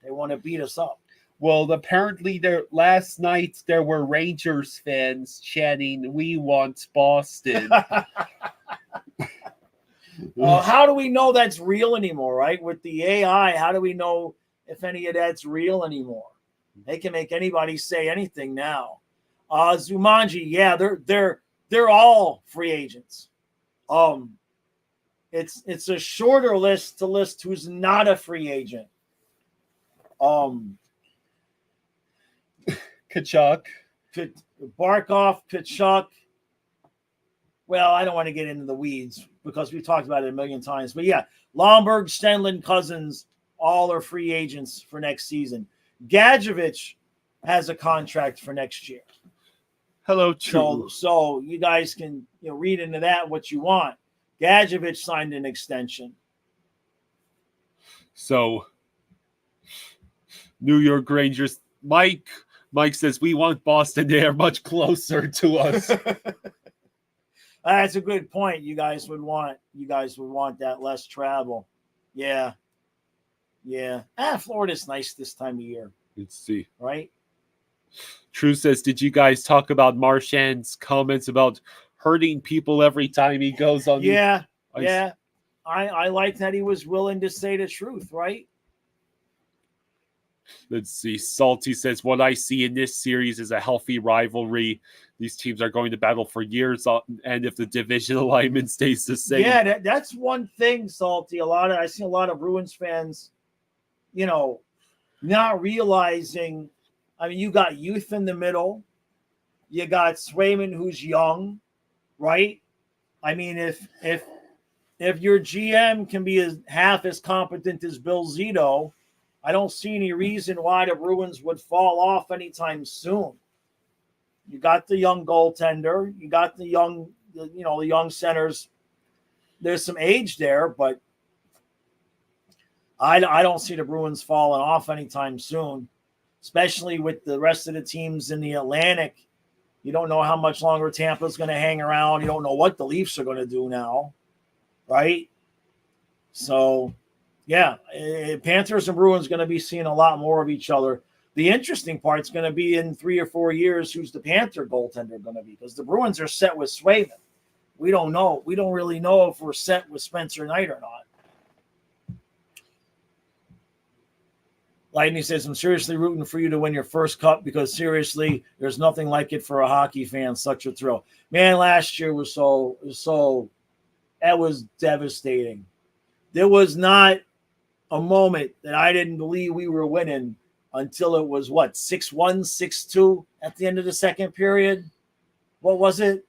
They want to beat us up. Well, apparently last night there were Rangers fans chanting, "We want Boston." How do we know that's real anymore, right? With the AI, how do we know if any of that's real anymore? They can make anybody say anything now. Zumanji, yeah, they're all free agents. It's a shorter list to list who's not a free agent. Kachuk. Barkov, Kachuk. Well, I don't want to get into the weeds because we've talked about it a million times. But yeah, Lomberg, Stenland, Cousins, all are free agents for next season. Gadjevich has a contract for next year. Hello, true. So you guys can read into that what you want. Gadjevich signed an extension. So New York Rangers, Mike says, we want Boston. They are much closer to us. That's a good point. You guys would want that less travel. Yeah. Florida's nice this time of year. Let's see. Right? True says, did you guys talk about Marchand's comments about hurting people every time he goes on? Yeah. I like that he was willing to say the truth, right? Let's see. Salty says, what I see in this series is a healthy rivalry. These teams are going to battle for years, and if the division alignment stays the same. Yeah, that's one thing, Salty. I see a lot of Bruins fans, not realizing. I mean, you got youth in the middle. You got Swayman, who's young, right? I mean, if your GM can be half as competent as Bill Zito, I don't see any reason why the Bruins would fall off anytime soon. You got the young goaltender. You got the young centers. There's some age there, but I don't see the Bruins falling off anytime soon, especially with the rest of the teams in the Atlantic. You don't know how much longer Tampa's going to hang around. You don't know what the Leafs are going to do now, right? So, yeah, Panthers and Bruins going to be seeing a lot more of each other. The interesting part's going to be in 3 or 4 years, who's the Panther goaltender going to be? Because the Bruins are set with Swayman. we don't know. We don't really know if we're set with Spencer Knight or not. Lightning says, I'm seriously rooting for you to win your first cup because seriously, there's nothing like it for a hockey fan. Such a thrill. Man, last year was that was devastating. There was not a moment that I didn't believe we were winning until it was 6-1, 6-2 at the end of the second period. What was it?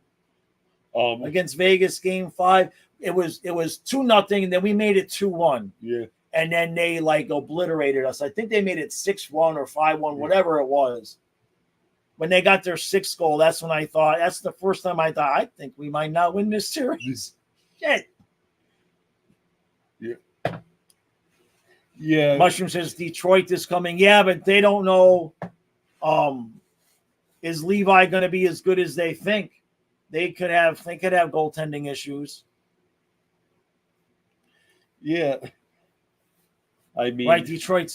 Against Vegas, Game 5. It was 2-0, and then we made it 2-1. Yeah. And then they obliterated us. I think they made it 6-1 or 5-1, whatever it was. When they got their sixth goal, that's when I thought, that's the first time I thought, I think we might not win this series. Shit. Yeah. Yeah. Mushroom says Detroit is coming. Yeah, but they don't know. Is Levi going to be as good as they think? They could have goaltending issues. Yeah. I mean, right?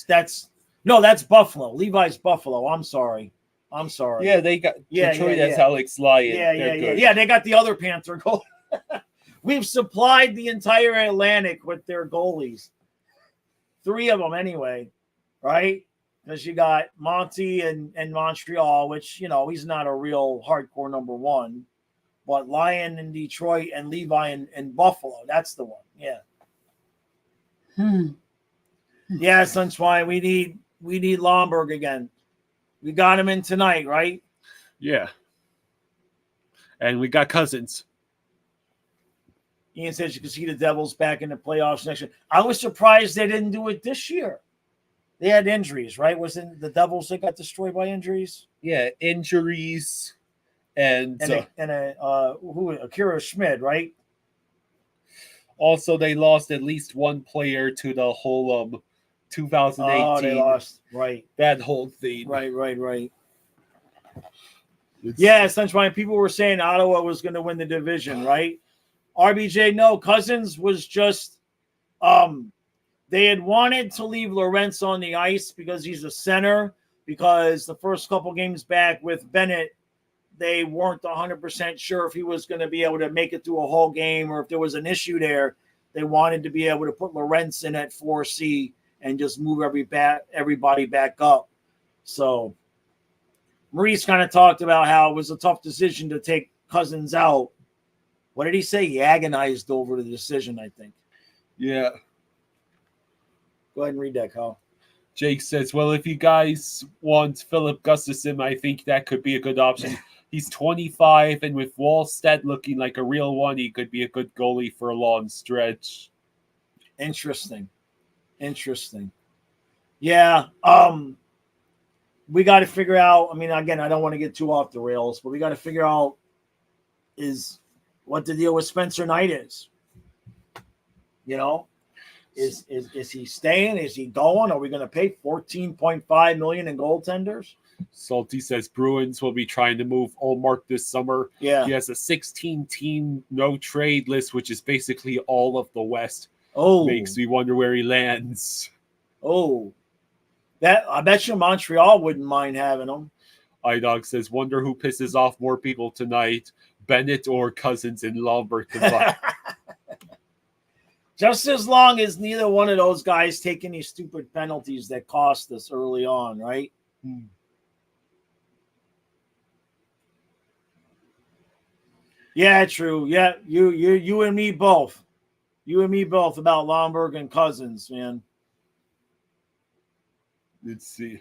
That's Buffalo. Levi's Buffalo. I'm sorry. Yeah, they got Detroit has Alex Lyon. Yeah. They got the other Panther goal. We've supplied the entire Atlantic with their goalies. 3 of them anyway, right? Because you got Monty and Montreal, which, he's not a real hardcore number 1. But Lyon in Detroit and Levi in Buffalo. That's the one. Yeah. Yeah, Sunshine. We need Lomberg again. We got him in tonight, right? Yeah. And we got Cousins. Ian says you can see the Devils back in the playoffs next year. I was surprised they didn't do it this year. They had injuries, right? Wasn't the Devils that got destroyed by injuries? Yeah, injuries and Akira Schmid, right? Also, they lost at least one player to the whole 2018. Oh, they lost. Right. That whole thing. Right. Yeah, Sunshine. People were saying Ottawa was going to win the division, right? RBJ, no. Cousins was just they had wanted to leave Lorentz on the ice because he's a center, because the first couple games back with Bennett, they weren't 100% sure if he was going to be able to make it through a whole game or if there was an issue there. They wanted to be able to put Lorentz in at 4C and just move everybody back up. So Maurice kind of talked about how it was a tough decision to take Cousins out. What did he say? He agonized over the decision, I think. Yeah. Go ahead and read that, Kyle. Jake says, well, if you guys want Philip Gustafson, I think that could be a good option. He's 25, and with Wallstedt looking like a real one, he could be a good goalie for a long stretch. Interesting. Yeah. We got to figure out, again, I don't want to get too off the rails, but we got to figure out is what the deal with Spencer Knight is. Is he staying? Is he going? Are we going to pay $14.5 million in goaltenders? Salty says Bruins will be trying to move Ullmark this summer. Yeah. He has a 16-team no-trade list, which is basically all of the West. Oh. Makes me wonder where he lands. Oh. I bet you Montreal wouldn't mind having him. iDog says, wonder who pisses off more people tonight, Bennett or Cousins in Lomberg combined. Just as long as neither one of those guys take any stupid penalties that cost us early on, right? Yeah, true. Yeah, you and me both. You and me both about Lomberg and Cousins, man. Let's see.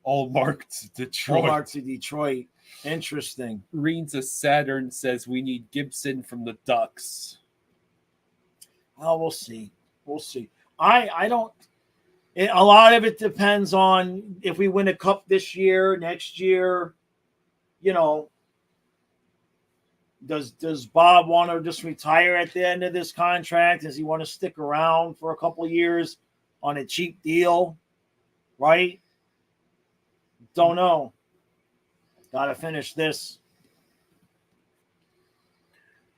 Ullmark to Detroit. Ullmark to Detroit. Interesting. Reens of Saturn says we need Gibson from the Ducks. Oh, we'll see. I don't. A lot of it depends on if we win a cup this year, next year. Does Bob want to just retire at the end of this contract? Does he want to stick around for a couple of years on a cheap deal? Right? Don't know. Got to finish this.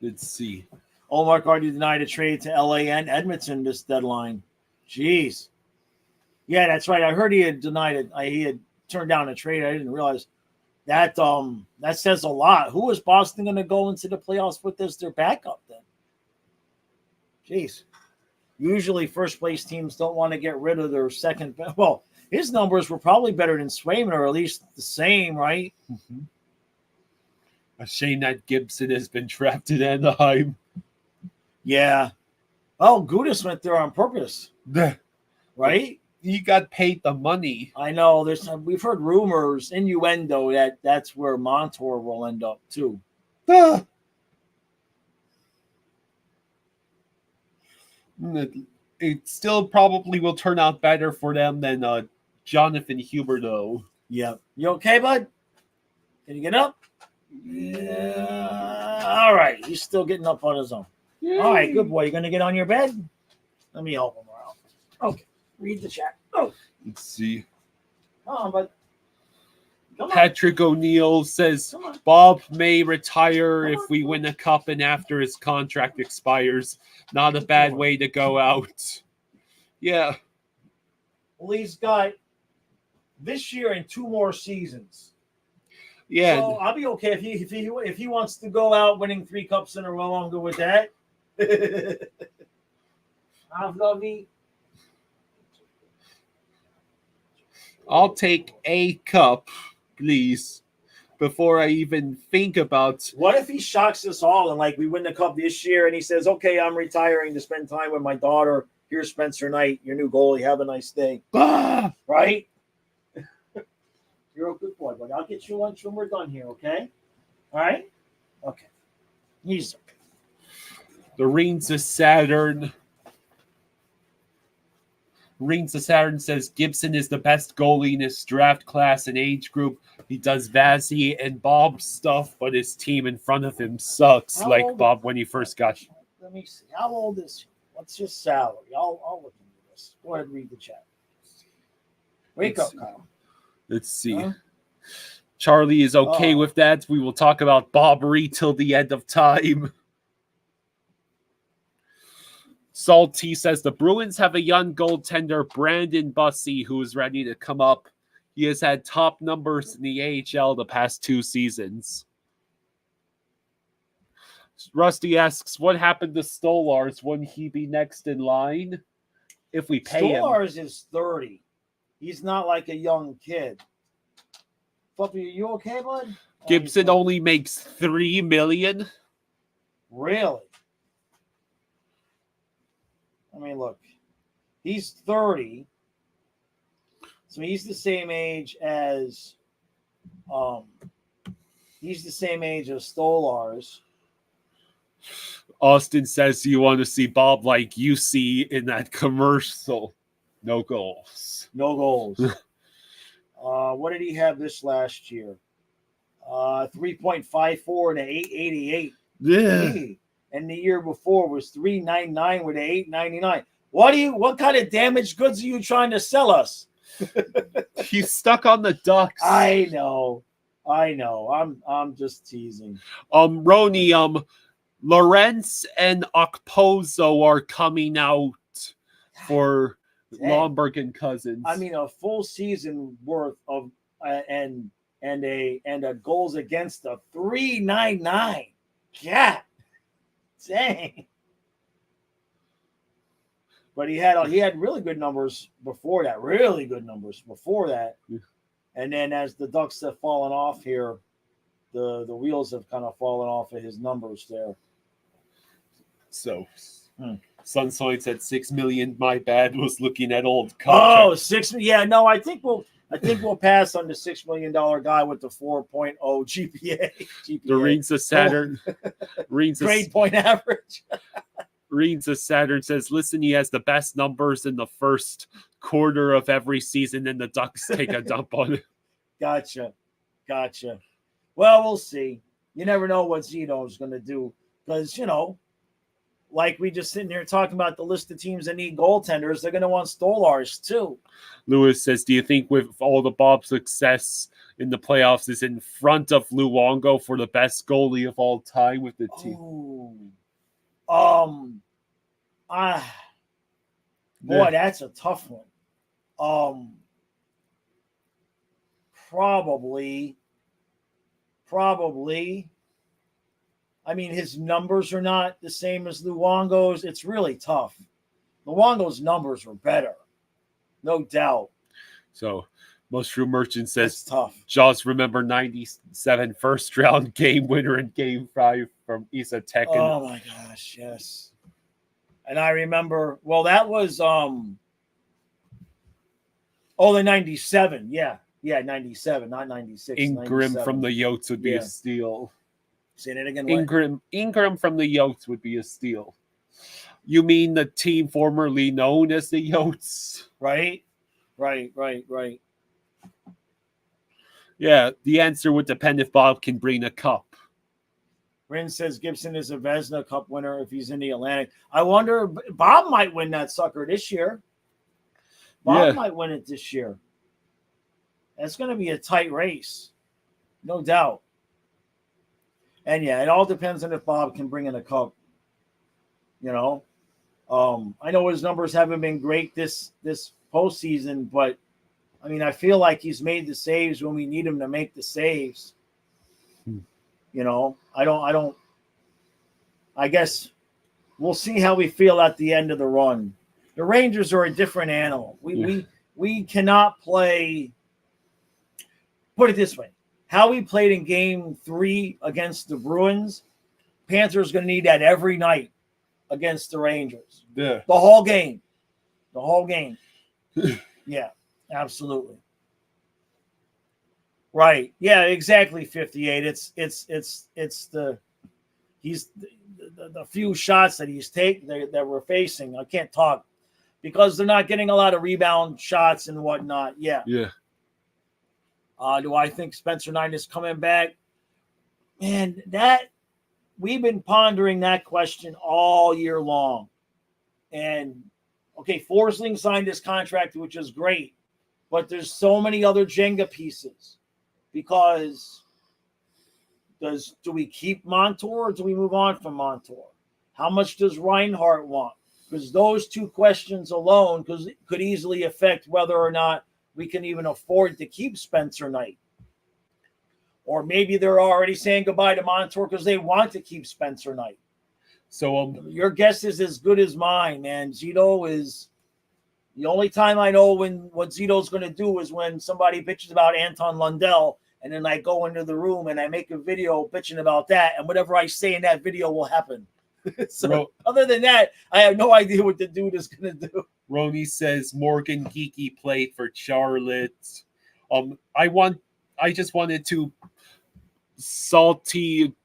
Let's see. Ullmark already denied a trade to LA and Edmonton this deadline. Jeez. Yeah, that's right. I heard he had denied it. He had turned down a trade. I didn't realize. That says a lot. Who is Boston going to go into the playoffs with as their backup then? Jeez. Usually first place teams don't want to get rid of their second. Well, his numbers were probably better than Swayman, or at least the same, right? Mm-hmm. A shame that Gibson has been trapped in Anaheim. Yeah. Oh, Gudis went there on purpose, right? He got paid the money. I know. We've heard rumors, innuendo that that's where Montour will end up too. It still probably will turn out better for them than Jonathan Huberdeau. Yeah. You okay, bud? Can you get up? Yeah. All right. He's still getting up on his own. Yay. All right. Good boy. You going to get on your bed? Let me help him out. Okay. Read the chat. Oh. Let's see. Come on, bud. Patrick O'Neill says Bob may retire if we win a cup and after his contract expires. Not a bad way to go out. Yeah. Well, he's got this year and 2 more seasons. Yeah. So I'll be okay if he wants to go out winning 3 cups in a row. I'm good with that. I'll take a cup, please, before I even think about. What if he shocks us all and like we win the cup this year and he says, "Okay, I'm retiring to spend time with my daughter. Here's Spencer Knight, your new goalie. Have a nice day." Right? You're a good boy, buddy. I'll get you lunch when we're done here, okay? All right? Okay. He's okay. The Rings of Saturn. Rings of Saturn says Gibson is the best goalie in his draft class and age group. He does Vazzy and Bob stuff, but his team in front of him sucks, like Bob when he first got. Let me see. How old is he? What's his salary? I'll look into this. Go ahead and read the chat. Wake up, Kyle. Let's see. Huh? Charlie is okay with that. We will talk about Bobbery till the end of time. Salty says the Bruins have a young goaltender, Brandon Bussey, who is ready to come up. He has had top numbers in the AHL the past 2 seasons. Rusty asks, what happened to Stolars? Wouldn't he be next in line if we pay him? Stolars is 30. He's not like a young kid. Fluffy, are you okay, bud? Gibson only makes $3 million. Really? I mean, look, he's 30, so he's the same age as Stolars. Austin says you want to see Bob like you see in that commercial. No goals. No goals. What did he have this last year? 3.54 and an 888. Yeah. And the year before was 399 with an 899. What kind of damaged goods are you trying to sell us? He's stuck on the Ducks. I know. I'm just teasing. Roni, Lorenz and Okposo are coming out for Lomberg and Cousins. I mean, a full season worth of and a goals against a 399. Yeah. Dang. But he had really good numbers before that. Yeah. And then as the Ducks have fallen off here, the wheels have kind of fallen off of his numbers there. So Sunsoid said $6 million. My bad. Was looking at old contract. Oh, 6 million. Yeah, no, I think we'll pass on the $6 million guy with the 4.0 GPA. The Rings of Saturn. Grade point average. Rings of Saturn says, listen, he has the best numbers in the first quarter of every season, and the Ducks take a dump on it. Gotcha. Well, we'll see. You never know what Zito is going to do because, like we just sitting here talking about the list of teams that need goaltenders, they're going to want Stolars too. Lewis says, do you think with all the Bob success in the playoffs is in front of Luongo for the best goalie of all time with the team? Boy, that's a tough one. Probably Probably. I mean, his numbers are not the same as Luongo's. It's really tough. Luongo's numbers were better, no doubt. So, Mushroom Merchant It's says, tough. Jaws remember 97 first round game winner in game 5 from Isa Tech. Oh my gosh, yes. And I remember, well, that was the 97. Yeah, 97, not 96. Ingram 97. from the Yotes would be Yeah. a steal. Say that again. What? Ingram from the Yotes would be a steal. You mean the team formerly known as the Yotes? Right. Yeah, the answer would depend if Bob can bring a cup. Rin says Gibson is a Vezina Cup winner if he's in the Atlantic. I wonder, Bob might win that sucker this year. Bob might win it this year. That's going to be a tight race. No doubt. And yeah, it all depends on if Bob can bring in a cup. You know, I know his numbers haven't been great this postseason, but I mean, I feel like he's made the saves when we need him to make the saves. You know, I guess we'll see how we feel at the end of the run. The Rangers are a different animal. We cannot play. Put it this way. How we played in game 3 against the Bruins, Panthers going to need that every night against the Rangers. Yeah. The whole game. Yeah, absolutely. Right. Yeah, exactly. 58. It's the few shots that he's taken that we're facing. I can't talk because they're not getting a lot of rebound shots and whatnot. Yeah. Yeah. Do I think Spencer Knight is coming back? Man, that we've been pondering that question all year long. And okay, Forsling signed his contract, which is great, but there's so many other Jenga pieces. Because do we keep Montour or do we move on from Montour? How much does Reinhart want? Because those two questions alone could easily affect whether or not we can even afford to keep Spencer Knight. Or maybe they're already saying goodbye to Montour because they want to keep Spencer Knight. So your guess is as good as mine, man. Zito is the only time I know what Zito's going to do is when somebody bitches about Anton Lundell, and then I go into the room and I make a video bitching about that, and whatever I say in that video will happen. So other than that, I have no idea what the dude is going to do. Roni says Morgan Geeky played for Charlotte. I just wanted to Salty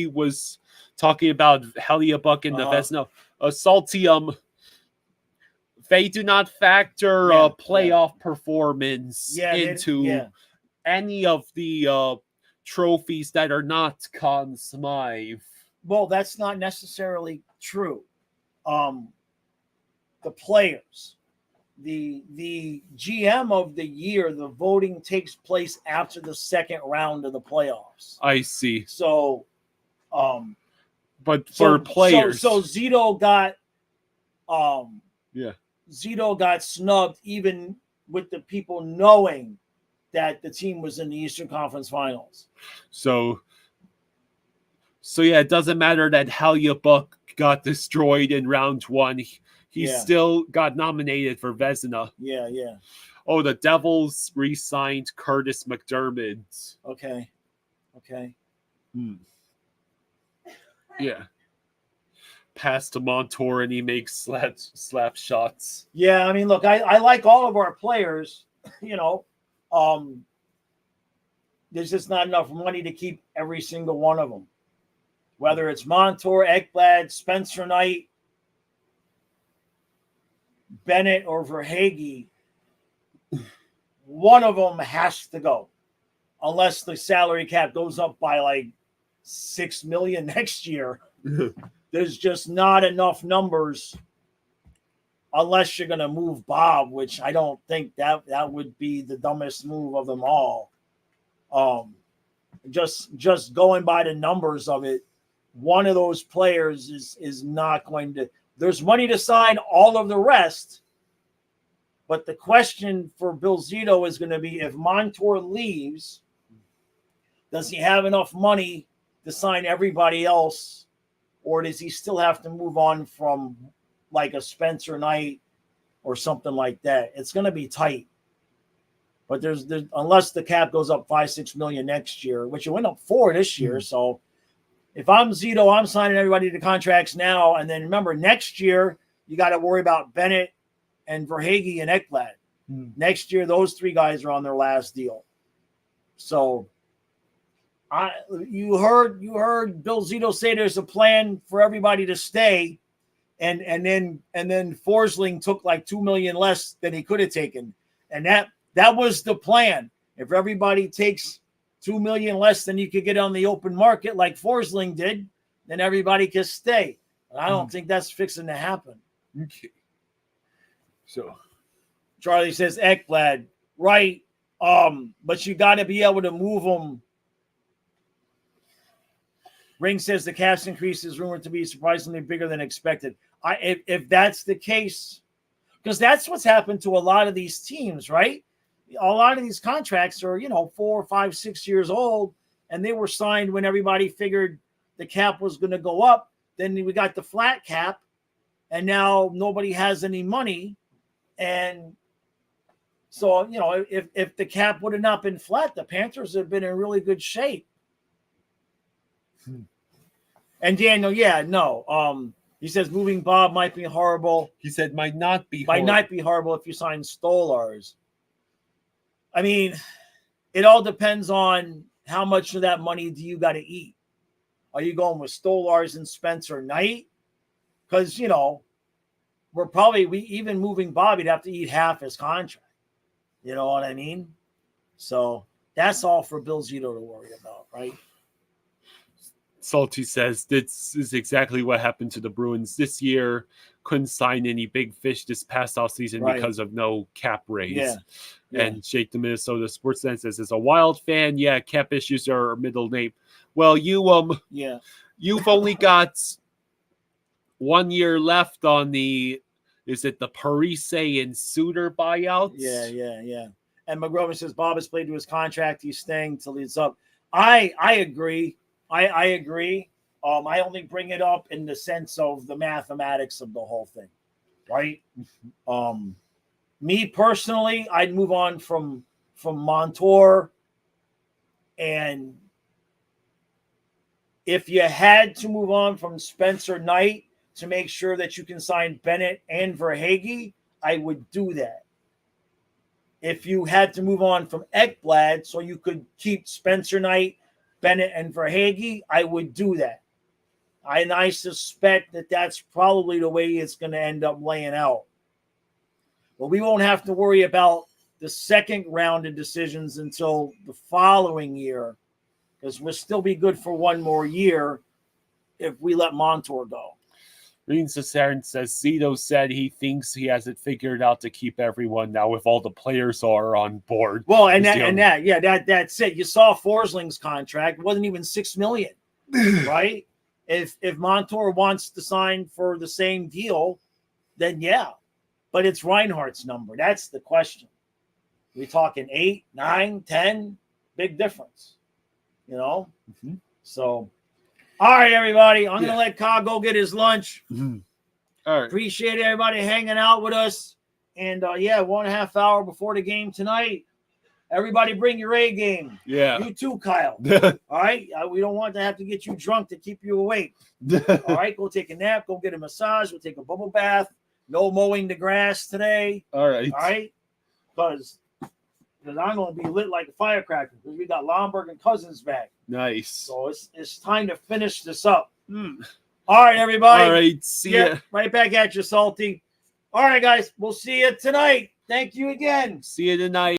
was talking about Hellebuyck and the Vezina. Salty they do not factor playoff performance into any of the trophies that are not Conn Smythe. Well, that's not necessarily true. The players, the GM of the year, the voting takes place after the second round of the playoffs. I see. So, but for players, so Zito got, Zito got snubbed even with the people knowing that the team was in the Eastern Conference Finals. So yeah, it doesn't matter that Hellebuyck got destroyed in round 1. He still got nominated for Vezina. Yeah. Oh, the Devils re-signed Curtis McDermott. Okay. Yeah. Pass to Montour and he makes slap shots. Yeah, I mean, look, I like all of our players, you know. There's just not enough money to keep every single one of them. Whether it's Montour, Ekblad, Spencer Knight, Bennett, or Verhaeghe, one of them has to go. Unless the salary cap goes up by like $6 million next year. There's just not enough numbers unless you're going to move Bob, which I don't think that would be the dumbest move of them all. Just going by the numbers of it, one of those players is not going to – there's money to sign all of the rest, but the question for Bill Zito is going to be if Montour leaves, Does he have enough money to sign everybody else, or does he still have to move on from like a Spencer Knight or something like that? It's going to be tight. But there's unless the cap goes up $5-6 million next year, which it went up 4 this year. So if I'm Zito, I'm signing everybody to contracts now. And then remember, next year you got to worry about Bennett and Verhaeghe and Ekblad. Next year, those 3 guys are on their last deal. So you heard Bill Zito say there's a plan for everybody to stay, and then Forsling took like $2 million less than he could have taken, and that was the plan. If everybody takes $2 million less than you could get on the open market, like Forsling did, then everybody can stay. And I don't think that's fixing to happen. Okay. So Charlie says Ekblad, right? But you got to be able to move them. Ring says the cap's increase is rumored to be surprisingly bigger than expected. If that's the case, because that's what's happened to a lot of these teams, right? A lot of these contracts are, 4, 5, 6 years old, and they were signed when everybody figured the cap was going to go up. Then we got the flat cap, and now nobody has any money. And so, if the cap would have not been flat, the Panthers have been in really good shape. And Daniel, he says moving Bob might be horrible. he said might not be horrible if you sign Stolars. I mean, it all depends on how much of that money do you got to eat. Are you going with Stolars and Spencer Knight? Because, even moving Bob, you'd have to eat half his contract. You know what I mean? So that's all for Bill Zito to worry about, right? Salty says this is exactly what happened to the Bruins this year. Couldn't sign any big fish this past offseason because of no cap raise. Yeah. And Jake, the Minnesota Sportsnet, says, as a Wild fan, cap issues are our middle name. Well, you've only got 1 year left on the Parise and Suter buyouts? Yeah. And McGrovern says Bob has played to his contract. He's staying till he's up. I agree. I agree. I only bring it up in the sense of the mathematics of the whole thing, right? Me personally, I'd move on from Montour, and if you had to move on from Spencer Knight to make sure that you can sign Bennett and Verhaeghe, I would do that. If you had to move on from Ekblad so you could keep Spencer Knight, Bennett, and Verhaeghe, I would do that. And I suspect that that's probably the way it's going to end up laying out. But we won't have to worry about the second round of decisions until the following year, because we'll still be good for one more year if we let Montour go. Reading Cesarin says Zito said he thinks he has it figured out to keep everyone now if all the players are on board. Well, that's it. You saw Forsling's contract. It wasn't even $6 million, right? If Montour wants to sign for the same deal, then yeah. But it's Reinhardt's number. That's the question. We're talking 8, 9, 10, big difference. So, all right, everybody. I'm going to let Kyle go get his lunch. Mm-hmm. All right. Appreciate everybody hanging out with us. And, 1.5 hours before the game tonight, everybody bring your A game. Yeah. You too, Kyle. All right? We don't want to have to get you drunk to keep you awake. All right? Go take a nap. Go get a massage. Go take a bubble bath. No mowing the grass today. All right. All right? Because I'm going to be lit like a firecracker because we got Lomberg and Cousins back. Nice. So it's time to finish this up. All right, everybody. All right. See ya. Right back at you, Salty. All right, guys. We'll see you tonight. Thank you again. See you tonight.